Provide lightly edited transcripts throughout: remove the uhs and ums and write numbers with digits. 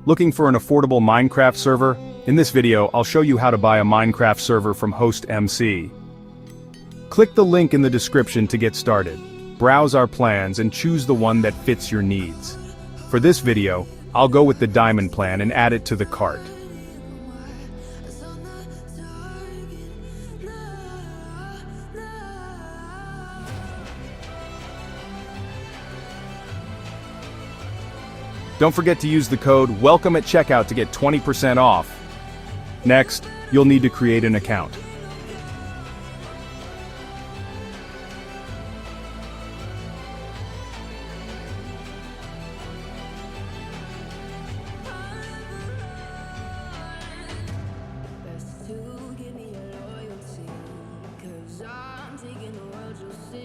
Looking for an affordable Minecraft server? In this video, I'll show you how to buy a Minecraft server from HostMc. Click the link in the description to get started. Browse our plans and choose the one that fits your needs. For this video, I'll go with the Diamond plan and add it to the cart. Don't forget to use the code WELCOME at checkout to get 20% off. Next, you'll need to create an account.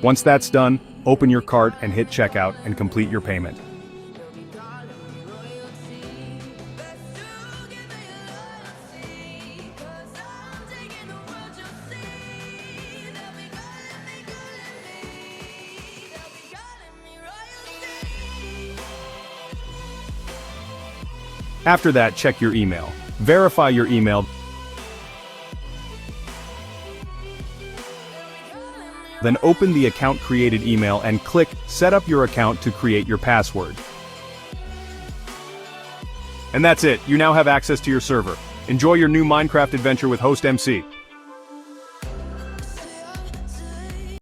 Once that's done, open your cart and hit checkout and complete your payment. After that, check your email. Verify your email. Then open the account created email and click Set up your account to create your password. And that's it, you now have access to your server. Enjoy your new Minecraft adventure with HostMc.